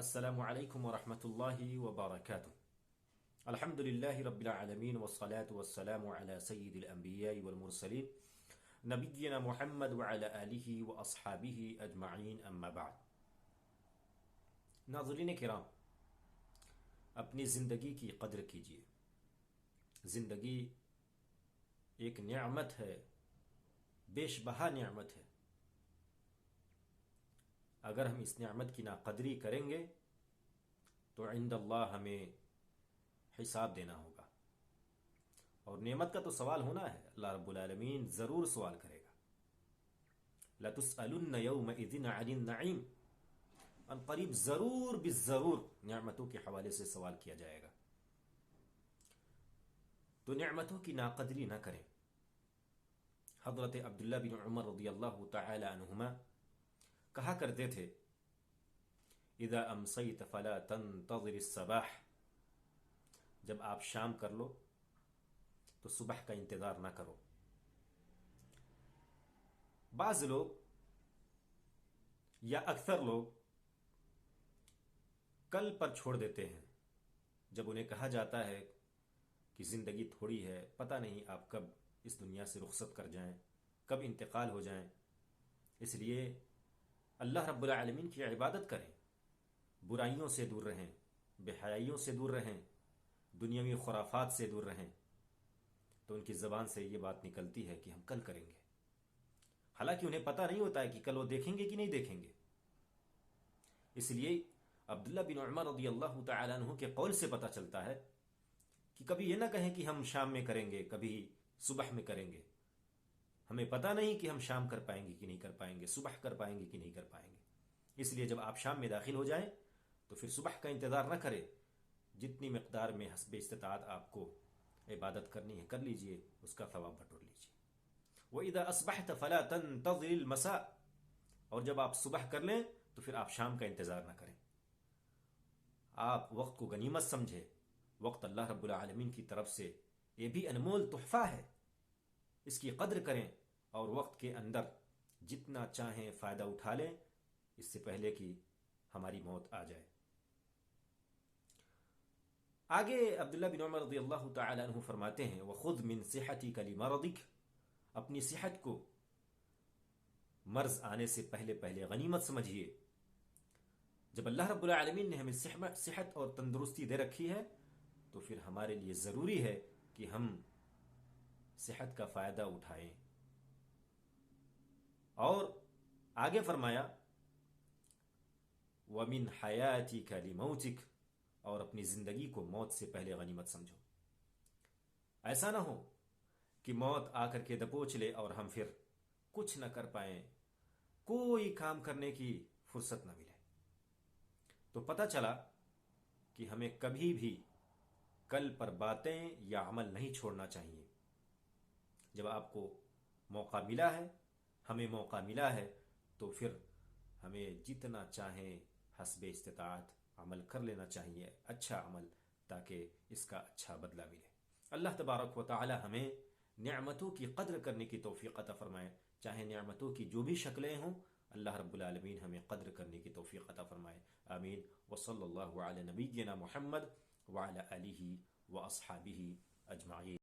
السلام علیکم ورحمۃ اللہ وبرکاتہ۔ الحمد للہ رب العالمین والصلاة والسلام علی سید الانبیاء والمرسلین نبینا محمد وعلی آلہ واصحابہ اجمعین، اما بعد۔ ناظرین کرام، اپنی زندگی کی قدر کیجیے۔ زندگی ایک نعمت ہے، بیش بہا نعمت ہے۔ اگر ہم اس نعمت کی ناقدری کریں گے تو عند اللہ ہمیں حساب دینا ہوگا، اور نعمت کا تو سوال ہونا ہے، اللہ رب العالمین ضرور سوال کرے گا۔ لَتُسْأَلُنَّ يَوْمَئِذٍ عَنِ النَّعِيمِ، ان قریب ضرور بالضرور نعمتوں کے حوالے سے سوال کیا جائے گا۔ تو نعمتوں کی ناقدری نہ کریں۔ حضرت عبداللہ بن عمر رضی اللہ تعالی عنہما کہا کرتے تھے، اذا امسیت فلا تنتظر الصباح، جب آپ شام کر لو تو صبح کا انتظار نہ کرو۔ بعض لوگ یا اکثر لوگ کل پر چھوڑ دیتے ہیں۔ جب انہیں کہا جاتا ہے کہ زندگی تھوڑی ہے، پتہ نہیں آپ کب اس دنیا سے رخصت کر جائیں، کب انتقال ہو جائیں، اس لیے اللہ رب العالمین کی عبادت کریں، برائیوں سے دور رہیں، بے حیائیوں سے دور رہیں، دنیاوی خرافات سے دور رہیں، تو ان کی زبان سے یہ بات نکلتی ہے کہ ہم کل کریں گے، حالانکہ انہیں پتہ نہیں ہوتا ہے کہ کل وہ دیکھیں گے کہ نہیں دیکھیں گے۔ اس لیے عبداللہ بن عمر رضی اللہ تعالیٰ عنہ کے قول سے پتہ چلتا ہے کہ کبھی یہ نہ کہیں کہ ہم شام میں کریں گے، کبھی صبح میں کریں گے۔ ہمیں پتہ نہیں کہ ہم شام کر پائیں گے کہ نہیں کر پائیں گے، صبح کر پائیں گے کہ نہیں کر پائیں گے۔ اس لیے جب آپ شام میں داخل ہو جائیں تو پھر صبح کا انتظار نہ کریں، جتنی مقدار میں حسب استطاعت آپ کو عبادت کرنی ہے کر لیجئے، اس کا ثواب بٹور لیجئے۔ وَإِذَا أَصْبَحْتَ فَلَا تَنْتَظِرِ الْمَسَاءَ، اور جب آپ صبح کر لیں تو پھر آپ شام کا انتظار نہ کریں۔ آپ وقت کو غنیمت سمجھیں۔ وقت اللہ رب العالمین کی طرف سے یہ بھی انمول تحفہ ہے، اس کی قدر کریں، اور وقت کے اندر جتنا چاہیں فائدہ اٹھا لیں، اس سے پہلے کہ ہماری موت آ جائے۔ آگے عبداللہ بن عمر رضی اللہ تعالی عنہ فرماتے ہیں، وَخُذْ مِنْ صِحَتِكَ لِمَرَضِكَ، اپنی صحت کو مرض آنے سے پہلے پہلے غنیمت سمجھیے۔ جب اللہ رب العالمین نے ہمیں صحت اور تندرستی دے رکھی ہے تو پھر ہمارے لیے ضروری ہے کہ ہم صحت کا فائدہ اٹھائیں۔ اور آگے فرمایا، وَمِنْ حَيَاتِكَ لِمَوْتِكَ، اور اپنی زندگی کو موت سے پہلے غنیمت سمجھو۔ ایسا نہ ہو کہ موت آ کر کے دبوچ لے اور ہم پھر کچھ نہ کر پائیں، کوئی کام کرنے کی فرصت نہ ملے۔ تو پتہ چلا کہ ہمیں کبھی بھی کل پر باتیں یا عمل نہیں چھوڑنا چاہیے۔ جب آپ کو موقع ملا ہے، ہمیں موقع ملا ہے، تو پھر ہمیں جتنا چاہیں حسب استطاعت عمل کر لینا چاہیے، اچھا عمل، تاکہ اس کا اچھا بدلہ ملے۔ اللہ تبارک و تعالی ہمیں نعمتوں کی قدر کرنے کی توفیق عطا فرمائے، چاہے نعمتوں کی جو بھی شکلیں ہوں، اللہ رب العالمین ہمیں قدر کرنے کی توفیق عطا فرمائے، آمین۔ وصلی اللہ علی نبینا محمد وعلی آلہ واصحابہ اجمعین۔